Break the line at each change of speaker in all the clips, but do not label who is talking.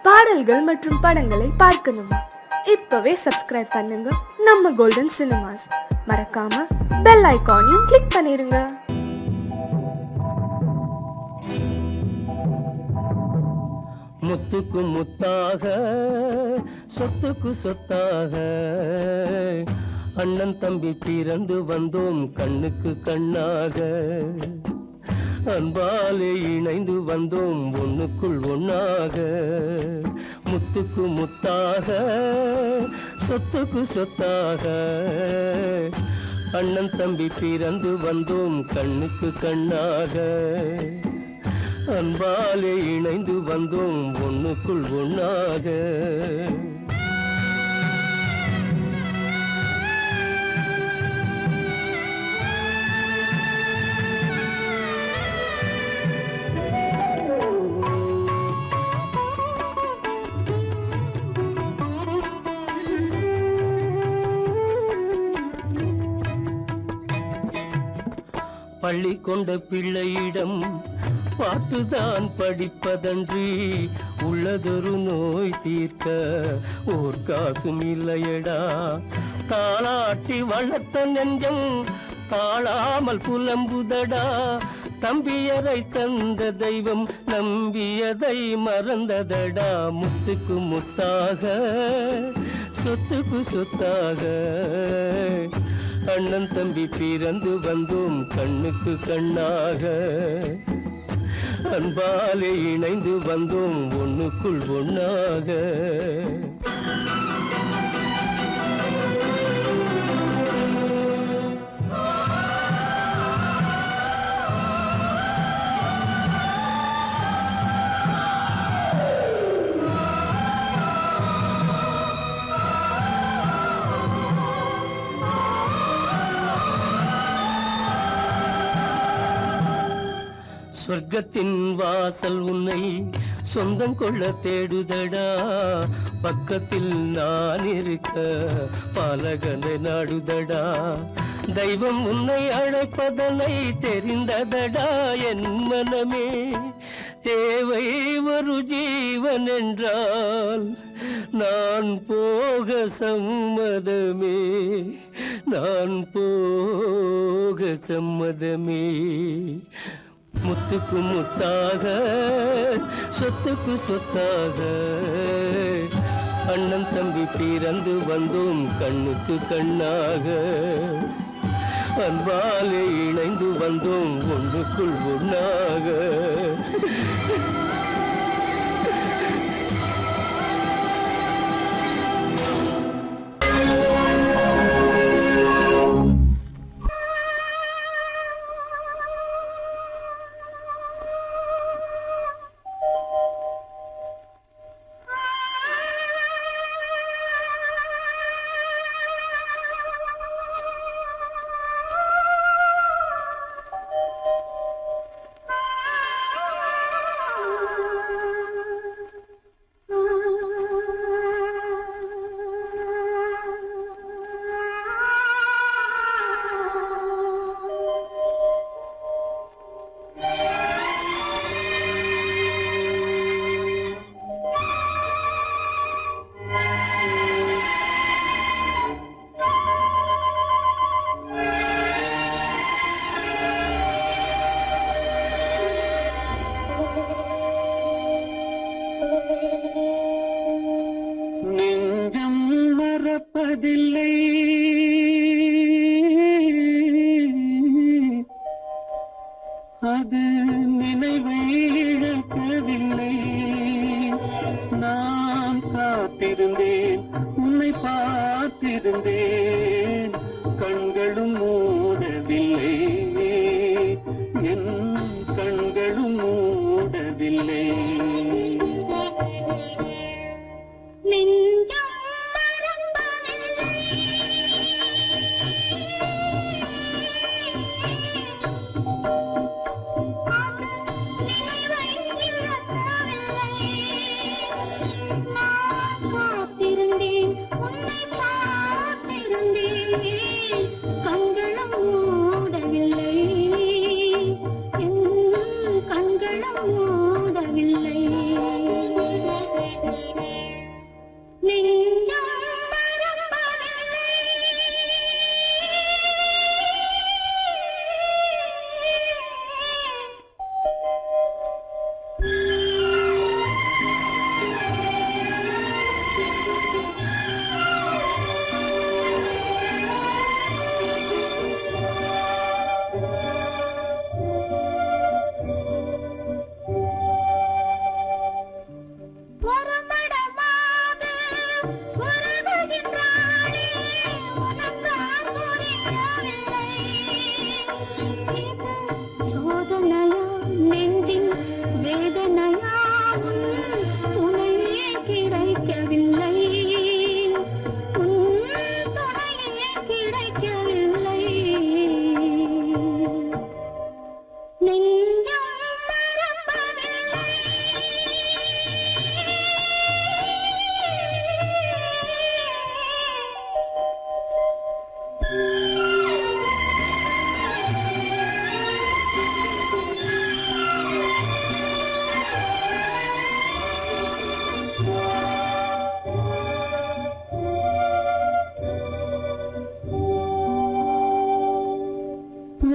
பாடல்கள் மற்றும் படங்களை பார்க்கணுமா? இப்பவே சப்ஸ்கிரைப் பண்ணுங்க நம்ம கோல்டன் சினிமாஸ். மறக்காம பெல் ஐகானையும் கிளிக் பண்ணிருங்க.
முத்துக்கு முத்தாக சொத்துக்கு சொத்தாக அண்ணன் தம்பி பிறந்து வந்தோம் கண்ணுக்கு கண்ணாக. அன்பாலே இணைந்து வந்தோம் ஒண்ணுக்குள் ஒண்ணாக. முத்துக்கு முத்தாக சொத்துக்கு சொத்தாக அண்ணன் தம்பி பிறந்து வந்தோம் கண்ணுக்கு கண்ணாக. அன்பாலே இணைந்து வந்தோம் ஒண்ணுக்குள் ஒண்ணாக. பள்ளி கொண்ட பிள்ளையிடம் பாட்டுதான் படிப்பதன்றி உள்ளதொரு நோய் தீர்க்க ஓர் காசும் இல்லையடா. தாளாட்டி வளர்த்த நெஞ்சம் தாழாமல் புலம்புதடா. தம்பியரை தந்த தெய்வம் நம்பியதை மறந்ததடா. முத்துக்கு முத்தாக சொத்துக்கு சொத்தாக அண்ணன் தம்பி பிறந்து வந்தோம் கண்ணுக்கு கண்ணாக. அன்பாலே இணைந்து வந்தோம் ஒண்ணுக்குள் ஒண்ணாக. சொர்க்கத்தின் வாசல் உன்னை சொந்தம் கொள்ள தேடுதடா. பக்கத்தில் நான் இருக்க பாலகனை நாடுதடா. தெய்வம் உன்னை அழைப்பதனை தெரிந்ததடா என் மனமே. தேவை ஒரு ஜீவன் என்றால் நான் போக சம்மதமே. நான் போக சம்மதமே. முத்துக்கு முத்தாக சொத்துக்கு சொத்தாக அண்ணன் தம்பி பிறந்து வந்தோம் கண்ணுக்கு கண்ணாக. அன்பாலே இணைந்து வந்தோம் ஒன்றுக்குள் ஒண்ணாக. நெஞ்சம் மறப்பதில்லை அது நினைவை இழக்கவில்லை. நான் காத்திருந்தேன் உன்னை பார்த்திருந்தேன் கண்களும் மூடவில்லை. என் கண்களும் மூடவில்லை.
கண்களும் மூடவில்லை. ஒரு மடமாக உறவுகின்றாளே உனக்கு புரியவில்லை. இது சோதனையா நெஞ்சின் வேதனையா உன் துணையே கிடைக்கவில்லை, உன் துணையே கிடைக்கவில்லை. நெஞ்சம் மறப்பதில்லை.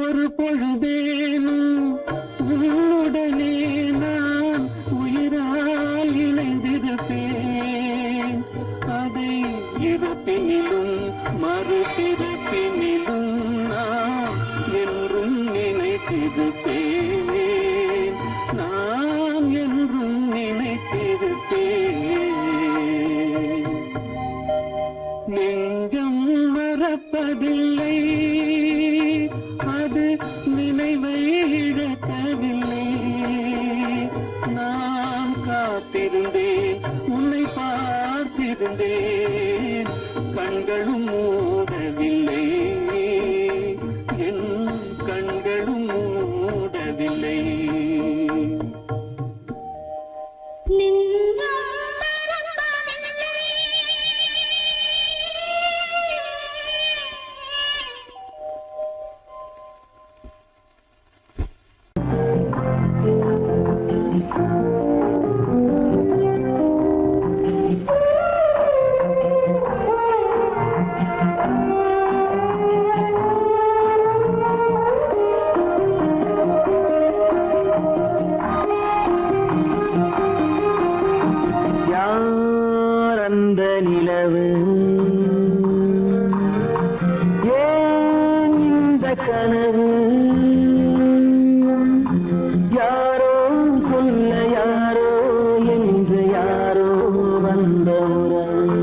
ஒரு பொழுதேனும் உன்னுடனே நான் உயிரால் இணைந்திருப்பேன். அதை இருப்பினிலும் மறுபிறப்பினிலும் நான் என்றும் நினைத்திருப்பேன். நான் என்றும் நினைத்திருப்பேன். நெஞ்சம் மறப்பதில்லை, அது நினைவை இழக்கவில்லை. நான் காத்திருந்தேன், உன்னை பார்த்திருந்தேன், கண்களும் மூடவில்லை, என் கண்களும் மூடவில்லை. யார் அந்த நிலவு, ஏன் இந்த கனவு, யாரோ சொல்ல யாரோ என்று யாரோ வந்த உறவு.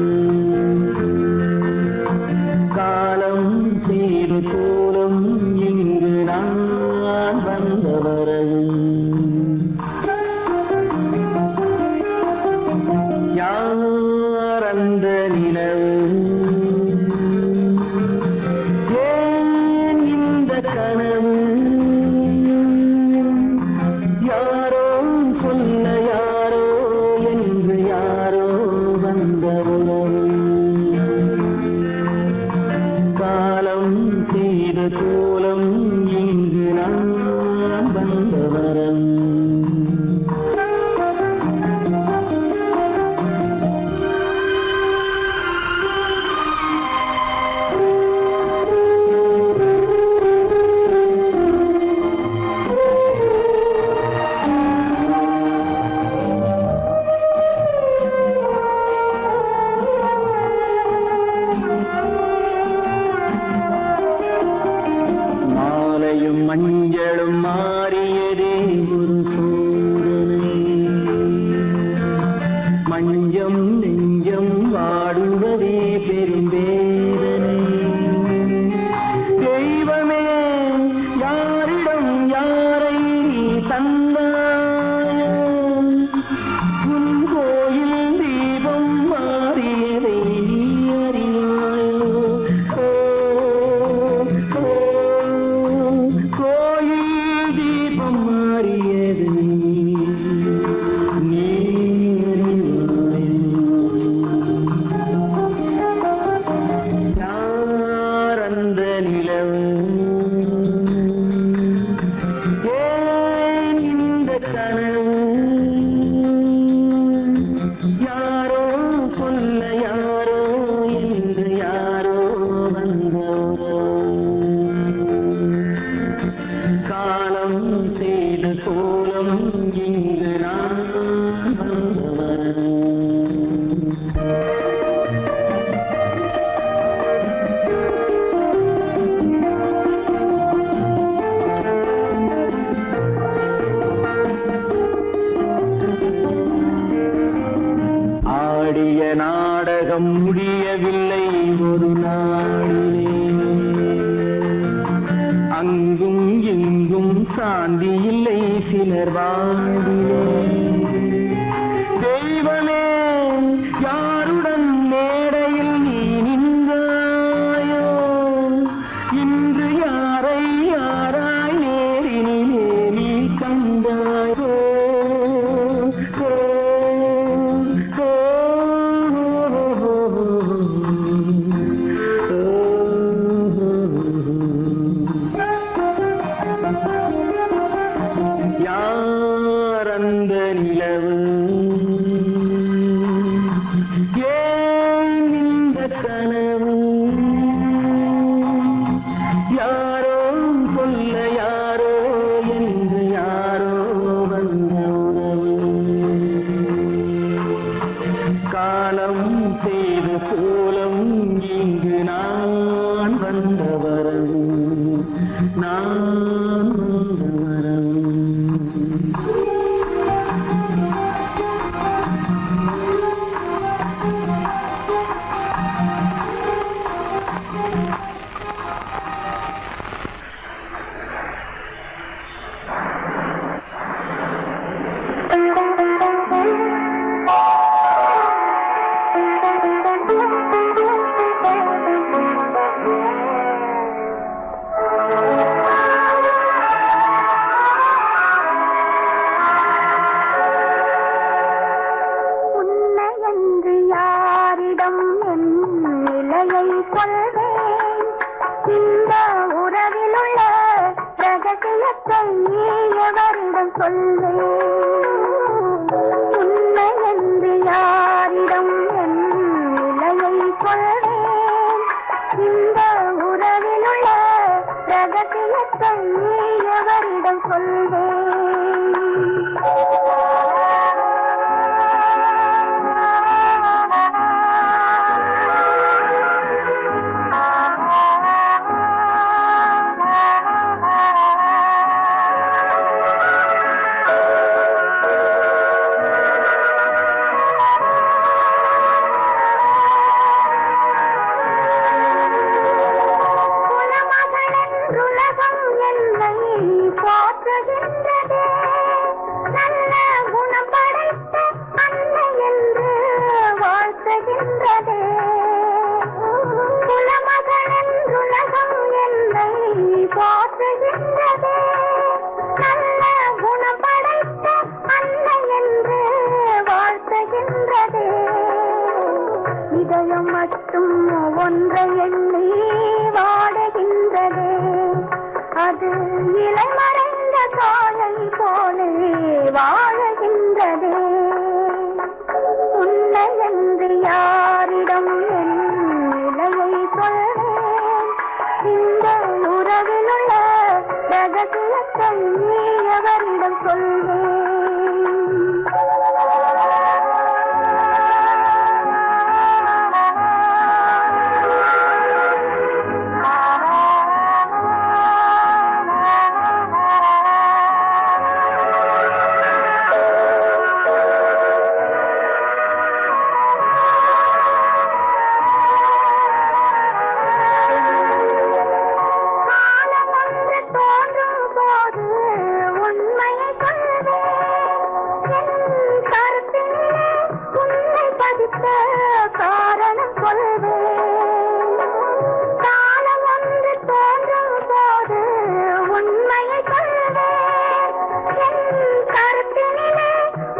காலம் செய்து கோலம் இங்கு நான் வந்த வரவு. யார் அந்த நிலவு, ஏன் இந்த கனவு, யாரோ சொல்ல யாரோ என்று யாரோ வந்த உறவு. காலம் செய்த கோலம் இங்கு நான் வந்த வரவு. மாலையும் மஞ்சளும் மாறியதே ஒரு சோதனை. மஞ்சம் நெஞ்சம் வாடுவதே பெரும்பேதனை. தெய்வமே யாரிடம் யாரை தந்தாயோ, உன் கோயில் தீபம் மாறியதை நீ அறியாயோ. கோயில் தீபம் மாறியது நீ அறிவாயோ. ஆடிய நாடகம் முடியவில்லை ஒரு நாளிலே. அங்கும் இங்கும் சாந்தி இல்லை சிலர் வாழ்விலே. தெய்வமே யாருடன் மேடையில் நீ நின்றாயோ, இன்று யாரை யாராய் நேரினிலே நீ கண்டாயோ. யார் அந்த நிலவு, ஏன் இந்த கனவு, யாரோ சொல்ல யாரோ என்று யாரோ வந்த உறவு. காலம் செய்த கோலம் இங்கு நான் வந்த வரவு, நான் வந்த வரவு.
உன்னையன்று யாரிடம் என் நிலையை சொல்வேன்? இந்த உறவிலுள்ள ரகசியத்தை எவரிடம் சொல்வேன்? உன்னையன்று யாரிடம் என் நிலையை சொல்வேன்? இந்த உறவிலுள்ள ரகசியத்தை எவரிடம் சொல்வேன்? உலகம் என்னை போற்றுகின்றதே, நல்ல குணம் படைத்த அன்னை என்று வாழ்த்துகின்றதே. குலமகன் உலகம் என்னை போற்றுகின்றதே, நல்ல குணம் படைத்த அன்னை என்று வாழ்த்துகின்றதே. இதயம் மட்டும் ஒன்றை எண்ணி வாடுகின்றதே, அது இலை மறைந்த காலை போலே வாழுகின்றதே. உன்னை என்று யாரிடம் என் நிலையை சொல்வேன்? இந்த உறவிலுள்ள ரகசியத்தை எவரிடம் சொல்வேன்? காரணம் சொல்வேன். காலம் ஒன்று தோன்றும் போது உண்மையை சொல்வேன். என் கருத்தினிலே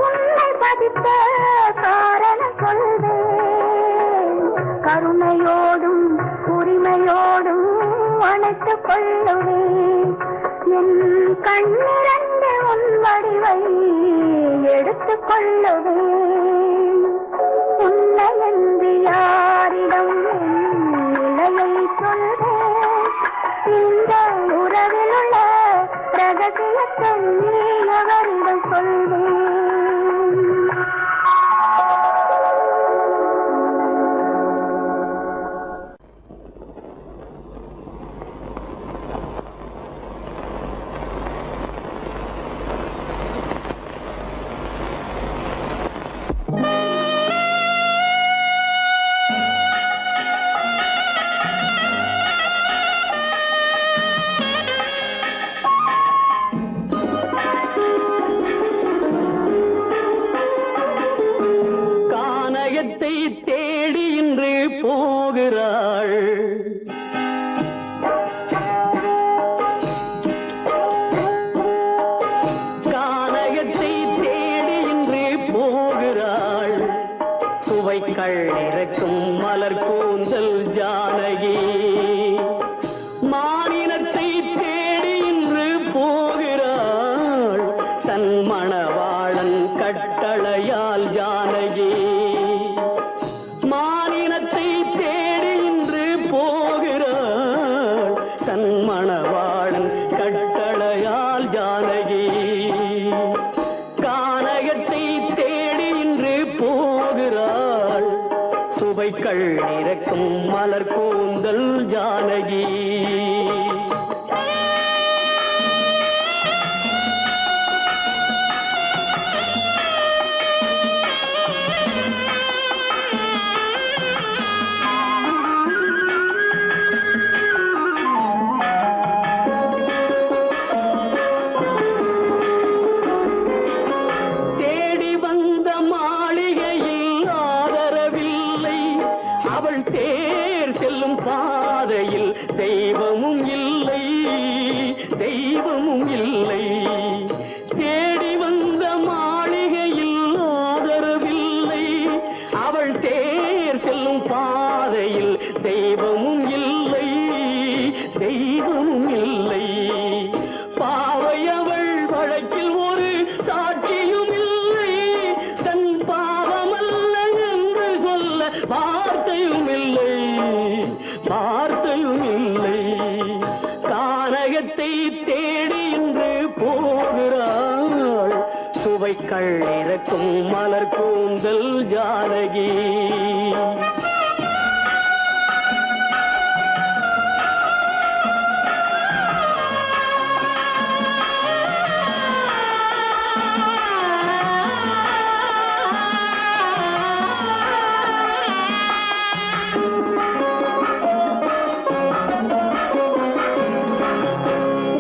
உன்னை பதித்த காரணம் சொல்வேன். கருணையோடும் உரிமையோடும் அணைத்துக் கொள்ளுவேன். என் கண்ணிரண்டு உன் வடிவை எடுத்துக் கொள்ளுவேன். உன்னை என்று யாரிடம் நிலையை சொல்வேன்? இந்த உறவிலுள்ள ரகசியத்தை எவரிடம் சொல்வேன்?
கானகத்தை தேடி இன்று போகிறாள். கானகத்தை தேடி இன்று போகிறாள். சுவைக்கள் இறக்கும் மலர் கூந்தல் ஜானகி. மானினத்தை தேடி இன்று போகிறாள். தன் மணவாளன் கட்டளையால் ஜானகி. மானினத்தை தேடி இன்று போகிறாள். தன் மணவாளன் கட்டளையால் ஜானகி. கானகத்தை தேடி இன்று போகிறாள். சுவைக்கள் இறக்கும் மலர் கூந்தல் ஜானகி. தேடி வந்த மாளிகையில் ஆதரவில்லை. அவள் தேர் செல்லும் பாதையில் தெய்வமும் இல்லை, தெய்வமும் இல்லை. தேடி வந்த மாளிகையில் ஆதரவில்லை. அவள் தேர் செல்லும் பாதையில் தெய்வமும் இல்லை, தெய்வமும் இல்லை. பாவை அவள் வழக்கில் ஒரு சாட்சியும் இல்லை. தன் பாவமல்ல என்று சொல்ல வார்த்தையும் இல்லை, வார்த்தையும் இல்லை. கானகத்தை தேடி இன்று போகிறாள். சுவைக்கள் இறக்கும் மலர் கூந்தல் ஜானகி.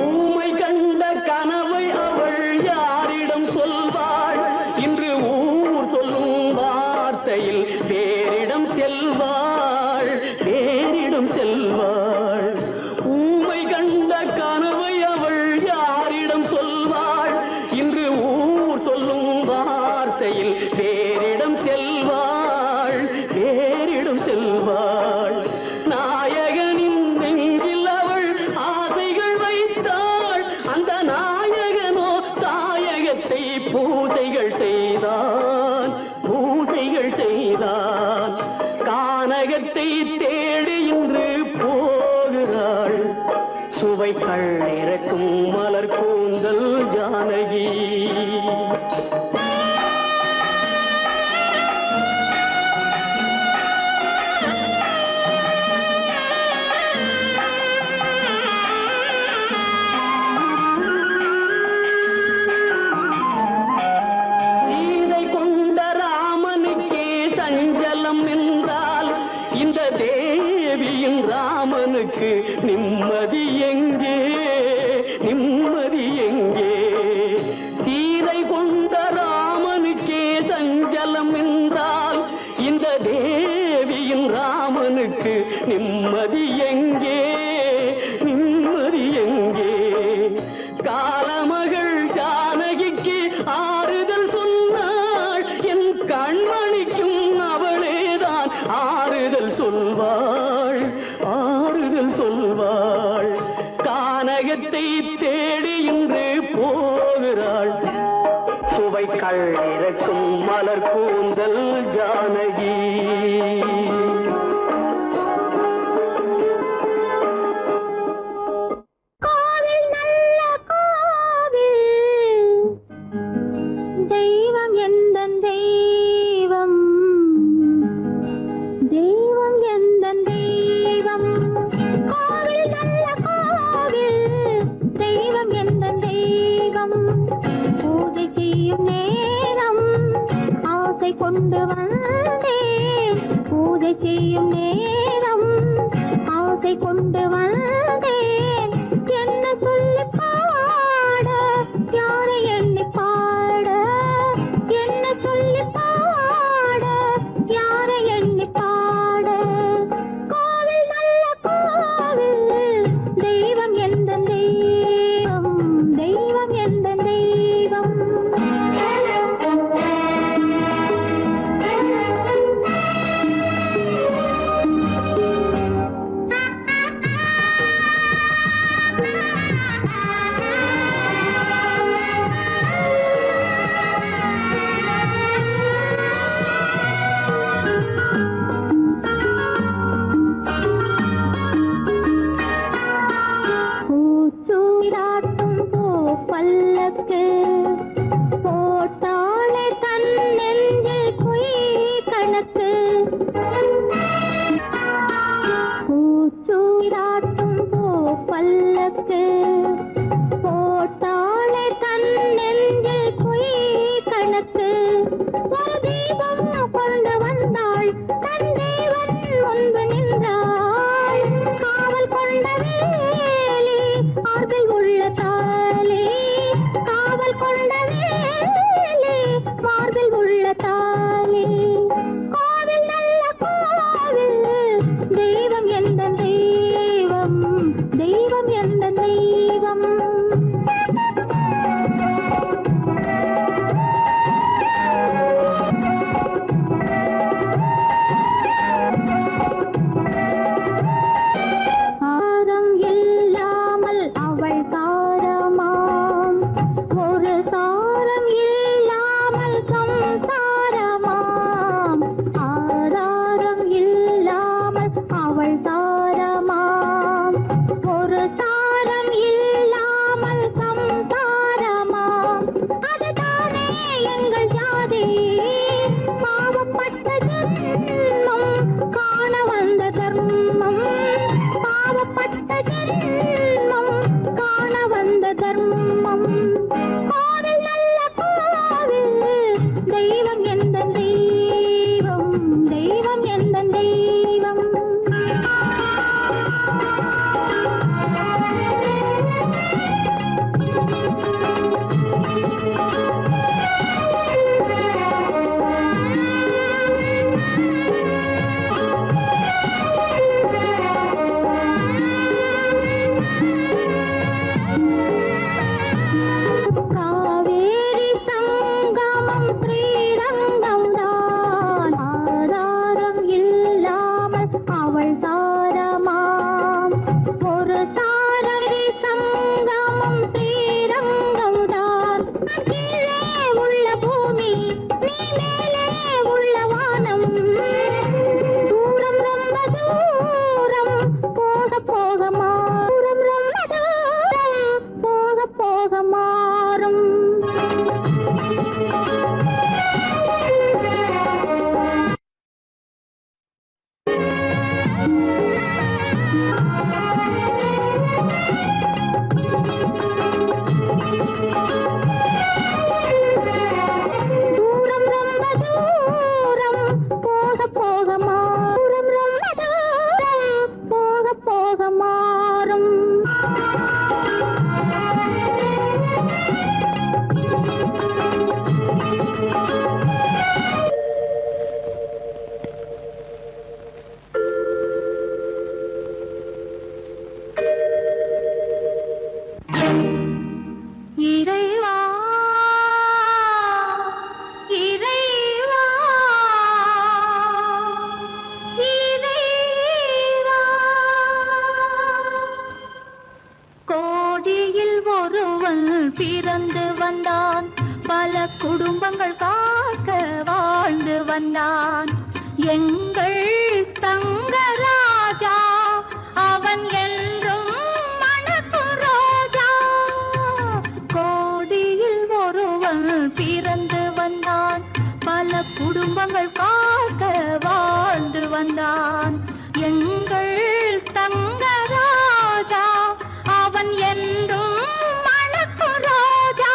ஊமை கண்ட கனவை அவள் யாரிடம் சொல்வாள்? இன்று ஊர் சொல்லும் வார்த்தையில் வேறிடம் செல்வாள், வேறிடம் செல்வாள். ஊமை கண்ட கனவை அவள் யாரிடம் சொல்வாள்? இன்று ஊர் சொல்லும் வார்த்தையில் வேறிடம் செல்வாள், வேறிடம் செல்வாள். நாயகனின் நெஞ்சில் அவள் ஆசைகள் வைத்தாள். அந்த நாயகனோ தாயகத்தை பூஜைகள் செய்தான், பூஜைகள் செய்தான். கானகத்தை தேடி இன்று போகிறாள். சுவைக்கள் இறக்கும் மலர் கூந்தல் ஜானகி. சீதை கொண்ட ராமனுக்கே சஞ்சலம் என்றால் இந்த தேவியின் ராமனுக்கு நிம்மதி எங்கே, நிம்மதி எங்கே? சீதை கொண்ட ராமனுக்கே சஞ்சலம் என்றால் இந்த தேவியின் ராமனுக்கு நிம்மதி எங்கே, நிம்மதி எங்கே? காலமகள் ஜானகிக்கு ஆறுதல் சொன்னாள். என் கண்மணிக்கும் அவளேதான் ஆறுதல் சொல்வாள், ஆறுதல் சொல்வாள். கானகத்தை தேடி இன்று போகிறாள். சுவைக்கள் இறக்கும் மலர் கூந்தல் ஜானகி.
கோவில் நல்ல கோவில், தெய்வம் எந்தன் தெய்வம், தெய்வம் எந்தன் தெய்வம். கோவில் நல்ல கோவில், தெய்வம் எந்தன் தெய்வம். பூஜை செய்யும் நேரம் ஆசை கொண்டு வந்தேன். பூஜை செய்யும் நேரம் ஆசை கொண்டு வந்தேன். என்ன சொல்லி பாட, யாரை எண்ணி பாட? என்ன சொல்லி பாட, யாரை கணக்கு பூச்சூராட்டும் பூ பல்லக்கு போட்டாளே தன் நெஞ்சில் பொய் கணக்கு ஒரு தீபம் கொண்டு வந்தாள் தன் தேவன் முன்பு நின்றாள் காவல் கொண்ட வேலி மார்பில் உள்ள தாலி காவல் கொண்ட வேலி மார்பில் உள்ள தாலி கோவில் நல்ல கோவில் தெய்வம் எந்த தெய்வம் தெய்வம் எந்த தெய்வம் ஆரம் இல்லாமல் அவள் தாரமாம் ஒரு சாரம் இல்லாமல் சம்சாரமாம் ஆதாரம் இல்லாமல் அவள் தாரமாம் ஒரு சாரம் இல்லாமல் சம்சாரமாம் அதுதானே எங்கள் ஜாதி பாவப்பட்ட ஜென்மம் காண வந்த தர்மம் பாவப்பட்ட ஜென்மம் காண வந்த தர்மம் கோவில் நல்ல கோவில் தெய்வம் எந்த தெய்வம் தெய்வம் எந்த தெய்வம் காவேரி சங்கமம் ஸ்ரீரங்கம் தான் ஆதாரம் இல்லாமல் அவள் தாரமாம் ஒரு தாரரி சங்கமம் ஸ்ரீரங்கம் தான் கீழே உள்ள பூமி நீ மேலே உள்ள வானம் தூரம் ரொம்ப தூரம் போக போக மாறும் ரொம்ப தூரம் போக போக மாறும் தூரம் ரொம்ப தூரம் போக போக மாறும் ரொம்ப தூரம் போக போக மாறும் இறைவா இறைவா இறைவா கோடியில் ஒருவன் பிறந்து வந்தான் பல குடும்பங்கள் காக்க வாழ்ந்து வந்தான் எங்கள் தங்கராஜா அவன் என்றும் மணக்கும் ரோஜா கோடியில் ஒருவன் பிறந்து வந்தான் பல குடும்பங்கள் காக்க வாழ்ந்து வந்தான் எங்கள் தங்கராஜா அவன் என்றும் மணக்கும் ரோஜா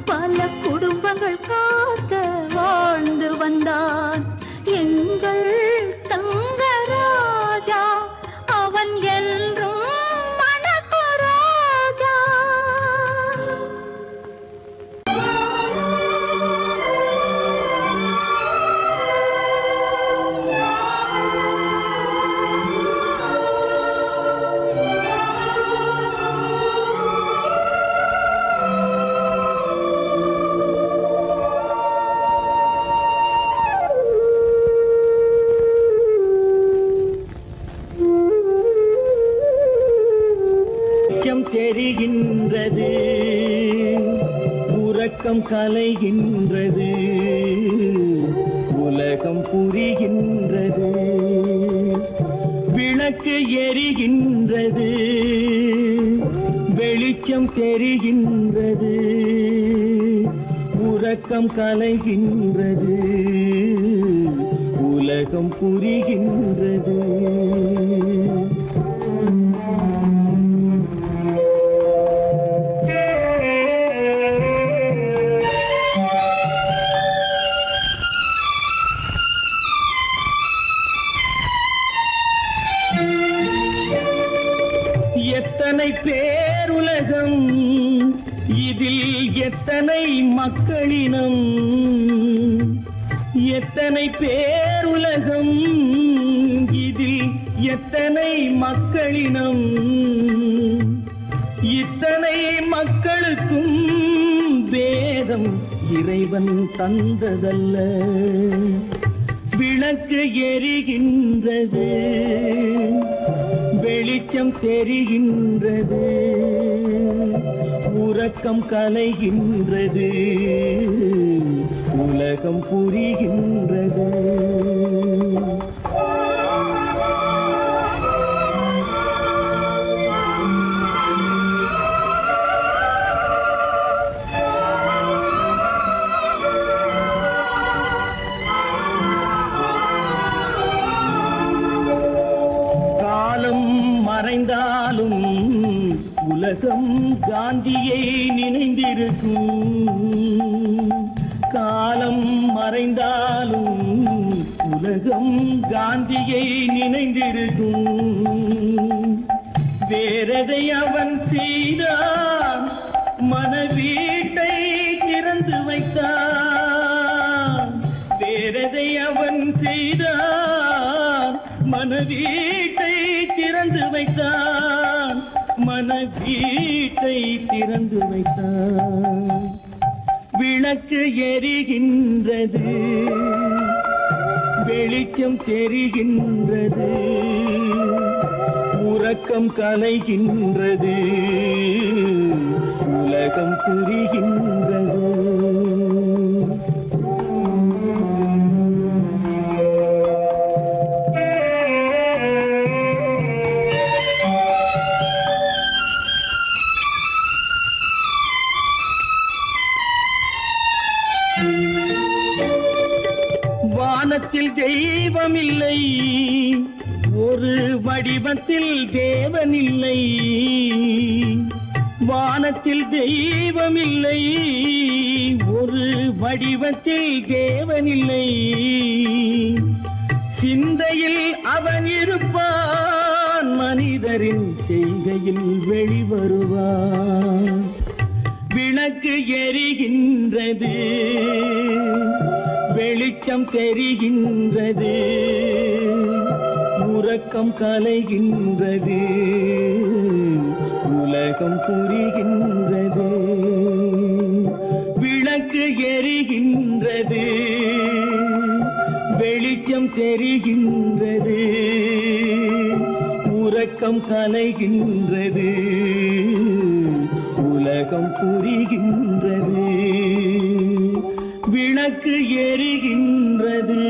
பல குடும்பங்கள் காக்க வாழ்ந்து வந்தான் எங்கள் தங்கராஜா. அவன் என்றும் மணக்கு ராஜா.
தெரிகின்றது, உறக்கம் கலைகின்றது, உலகம் புரிகின்றது, விளக்கு எரிகின்றது, வெளிச்சம் தெரிகின்றது, உறக்கம் கலைகின்றது, உலகம் புரிகின்றது. எத்தனை பேருலகம், இதில் எத்தனை மக்களினம், எத்தனை பேருலகம், இதில் எத்தனை மக்களினம், இத்தனை மக்களுக்கும் வேதம் இறைவன் தந்ததல்ல. விளக்கு எரிகின்றது, வெளிச்சம் தெரிகின்றது, உறக்கம் கலைகின்றது, உலகம் புரிகின்றது. மறைந்தாலும் உலகம் காந்தியை நினைந்திருக்கும். காலம் மறைந்தாலும் உலகம் காந்தியை நினைந்திருக்கும். வேறதை அவன் செய்தான், மனவீட்டை திறந்து வைத்தான். வேறதை அவன் செய்தான், மனவீட்டை திறந்து வைத்தான், மனவீட்டை திறந்து வைத்தான். விளக்கு எரிகின்றது, வெளிச்சம் தெரிகின்றது, உறக்கம் கலைகின்றது, உலகம் புரிகின்றது. வானத்தில் தெய்வம் இல்லை, ஒரு வடிவத்தில் தேவன் இல்லை. வானத்தில் தெய்வம் இல்லை, ஒரு வடிவத்தில் தேவன் இல்லை. சிந்தையில் அவன் இருப்பான், மனிதரின் செய்கையில் வெளிவருவான். விளக்கு எரிகின்றது, வெளிச்சம் தெரிகின்றது, உறக்கம் கலைகின்றது, உலகம் புரிகின்றது. விளக்கு எரிகின்றது, வெளிச்சம் தெரிகின்றது, உறக்கம் கலைகின்றது, உலகம் புரிகின்றது. விளக்கு எரிகின்றது.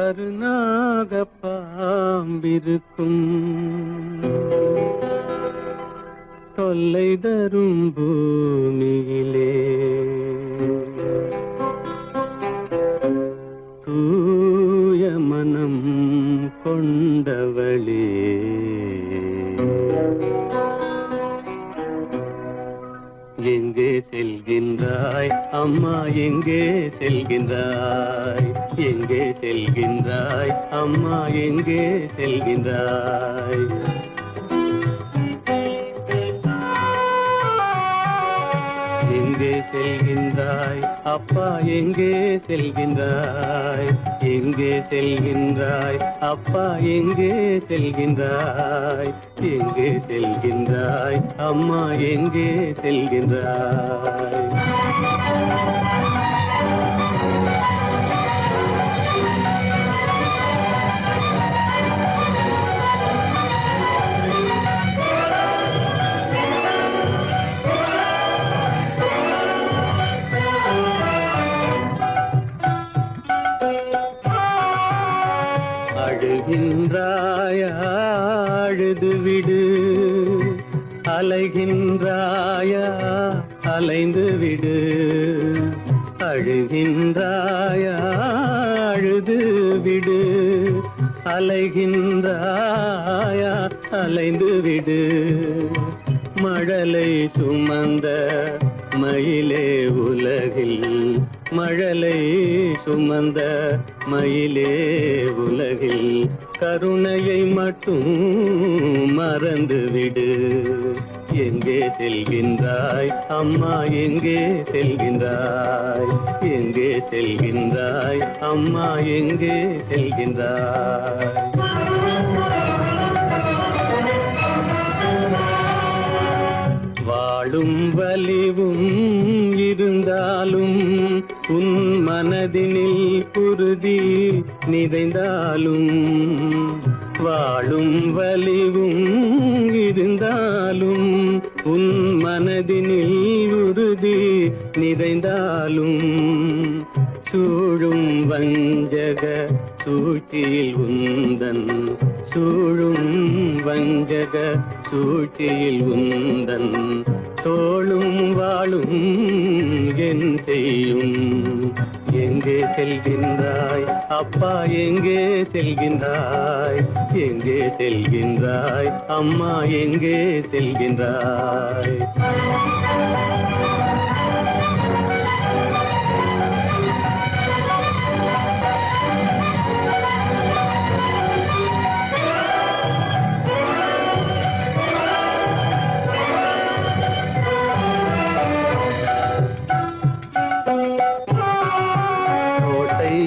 கருநாக பாம்பிருக்கும் தொல்லை தரும் பூமியிலே தூய மனம் கொண்டவளே எங்கே செல்கின்றாய் அம்மா எங்கே செல்கின்றாய் எங்கே செல்கின்றாய் அம்மா எங்கே செல்கின்றாய் எங்கே செல்கின்றாய் அப்பா எங்கே செல்கின்றாய் எங்கே செல்கின்றாய் அப்பா எங்கே செல்கின்றாய் எங்கே செல்கின்றாய் அம்மா எங்கே செல்கின்றாய் அழுகின்றாயா அழுது விடு அலைகின்றாயா அலைந்து விடு அழுகின்றாயா அழுது விடு அலைகின்றாயா அலைந்து விடு மழலை சுமந்த மயிலே உலகில் மழலை சுமந்த மயிலே உலகில் கருணையை மட்டும் மறந்துவிடு எங்கே செல்கின்றாய் அம்மா எங்கே செல்கின்றாய் எங்கே செல்கின்றாய் அம்மா எங்கே செல்கின்றாய் வாழும் வலிவும் இருந்தாலும் உன் மனதினில் குருதி நிறைந்தாலும் வாழும் வலிவும் இருந்தாலும் உன் மனதினில் உறுதி நிறைந்தாலும் சூழும் வஞ்சக சூழ்ச்சியில் உந்தன் சூழும் வஞ்சக சூழ்ச்சியில் உந்தன் தோளும் வாழும் என் செய்யும் எங்கே செல்கின்றாய் அப்பா எங்கே செல்கின்றாய் எங்கே செல்கின்றாய் அம்மா எங்கே செல்கின்றாய்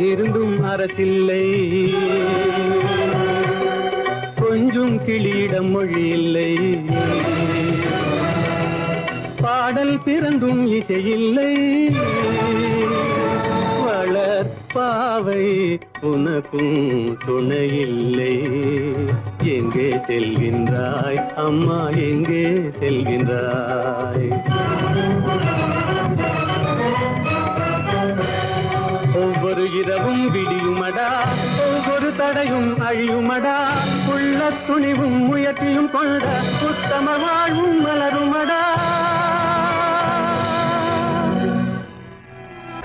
இருந்தும் அரசில்லை கொஞ்சம் கிளியிடம் மொழி இல்லை பாடல் பிறந்தும் இசையில்லை வளர் பாவை உனக்கும் துணையில்லை எங்கே செல்கின்றாய் அம்மா எங்கே செல்கின்றாய் ஒவ்வொரு இரவும் விடியுமடா ஒவ்வொரு தடையும் அழியுமடா உள்ள துணிவும் முயற்சியும் கொண்ட உத்தம வாழ்வும் மலருமடா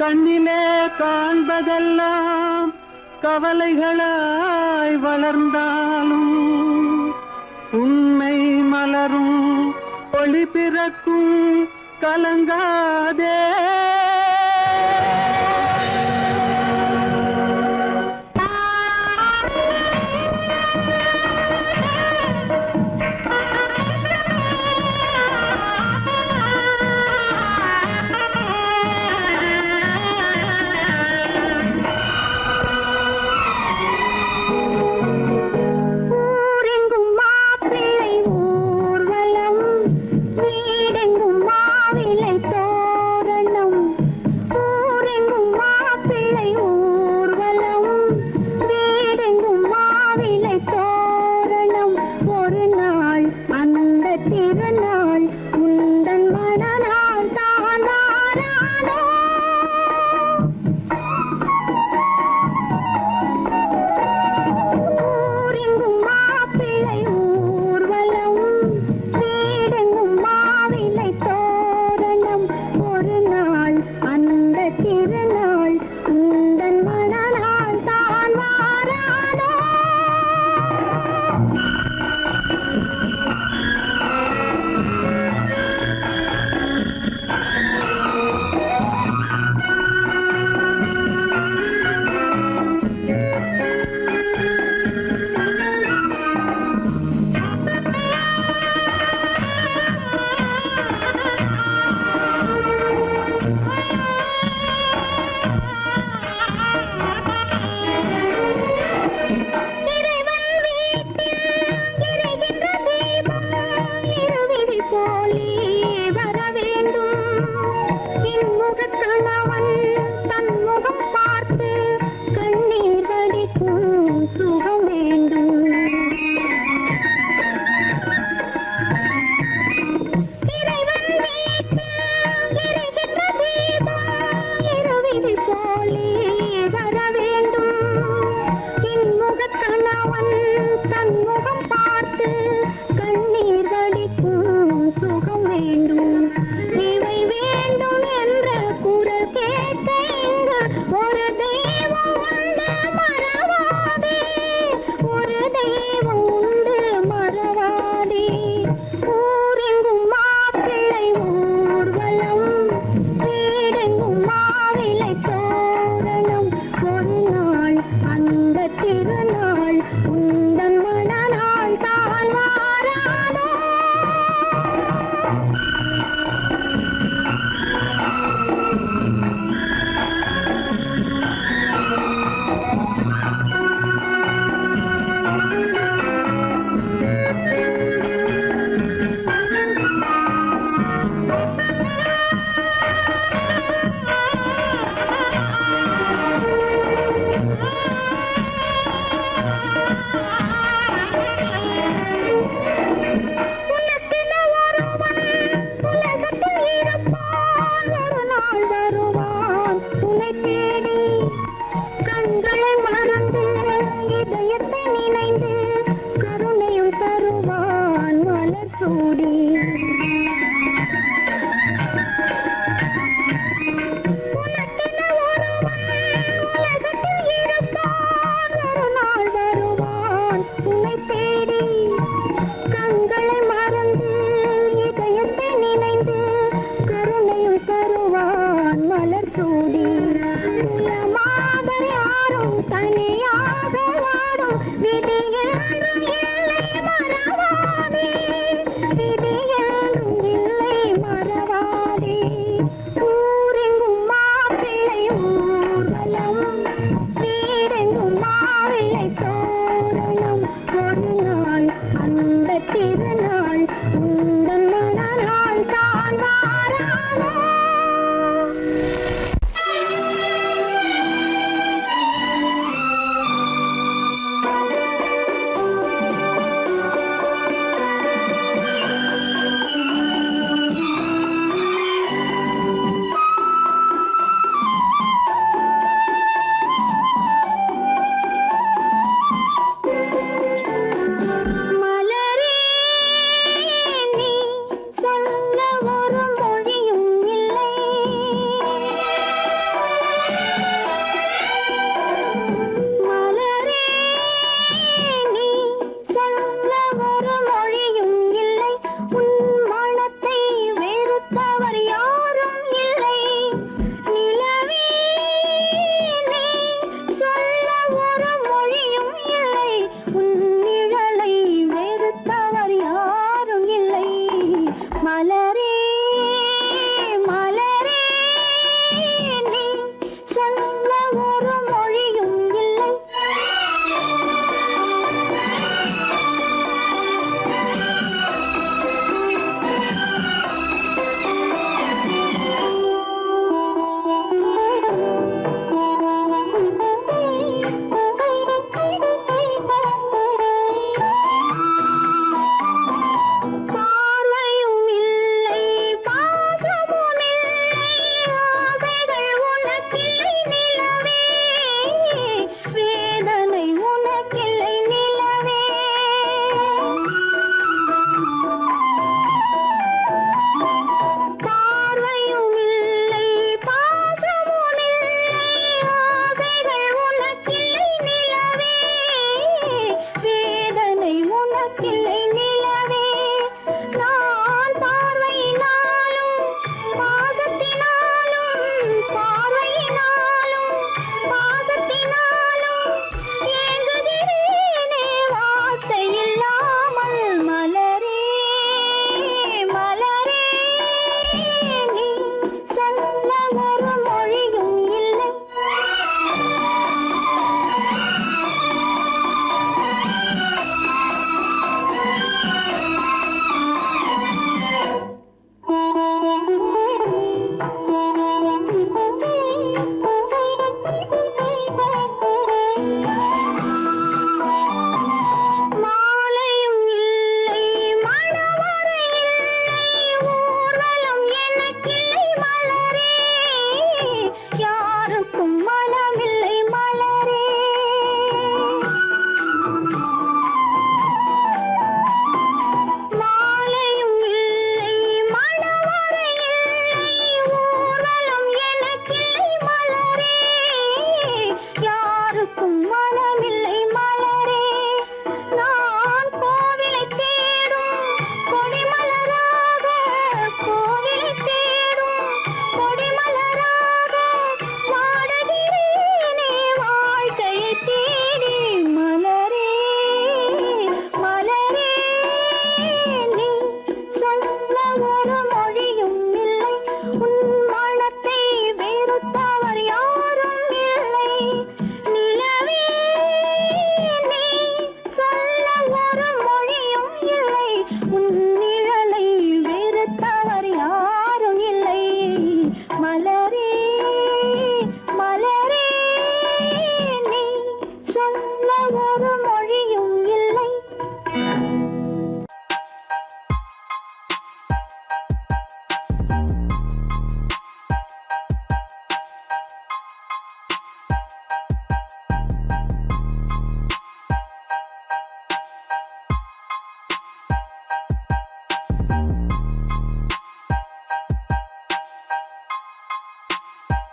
கண்ணிலே காண்பதெல்லாம் கவலைகளாய் வளர்ந்தாலும் உண்மை மலரும் ஒளி பிறக்கும் கலங்காதே
வீடெங்கும் மாவிலை தோரணம் சுகம் வேண்டும். இறைவன் வீட்டில் எரிகின்ற தீபம் இருவிழி போலே வர வேண்டும். இன்முகக் கணவன் தன்முகம் பார்த்து கண்ணீர் வடிக்கும் சுகம் வேண்டும். இவை வேண்டும் என்ற குரல் கேட்க இங்கு ஒரு தெய்வம் உண்டு மறவாதே, ஒரு தெய்வம் உண்டு மறவாதே. ஊரெங்கும் மாப்பிள்ளை ஊர்வலம், வீடெங்கும் மாவிலை தோரணம். ஒரு நாள் அந்த திருநாள் உந்தன் மணநாள் தான் வாராதோ. உனக்கென ஒருவன் உலகத்தில் இருப்பான், ஒரு நாள் வருவான் உன்னை தேடி. கண்களை மறந்து இதயத்தை நினைந்து கருணையும் தருவான் மலர் சூடி. உனக்கென ஒருவன் உலகத்தில் இருப்பான், ஒரு நாள் வருவான் உன்னை தேடி. கண்களை மறந்து இதயத்தை நினைந்து கருணையும் தருவான் மலர் சூடி. உலமாக யாரும் தனியாக வாடும் விதி என்றும் இல்லை மறவாதே, விதி என்றும் இல்லை மறவாதே. ஊரெங்கும் மாப்பிள்ளை ஊர்வலம், வீடெங்கும் மாவிலை தோரணம். ஒரு நாள் அந்த திருநாள் உந்தன் மணநாள் தான் வாராதோ. மலரே நீ சொல்ல ஒரு மொழியும் இல்லை. மலரே நீ சொல்ல ஒரு மொழியும் இல்லை. உன் மனத்தை வெறுத்தவர் யாரும் இல்லை. நிலவே நீ சொல்ல ஒரு மொழியும் இல்லை. உன் நிழலை வெறுத்தவர் யாரும் இல்லை. மலரே மலரே நீ சொல்ல ஒரு மொழியும் இல்லை. பார்வையும் இல்லை, பாசமும் இல்லை, ஆசைகள் உனக்கில்லை நிலவே, வேதனை உனக்கில்லை நிலவே. பார்வையும் இல்லை, பாசமும் இல்லை, ஆசைகள் உனக்கில்லை நிலவே, வேதனை உனக்கில்லை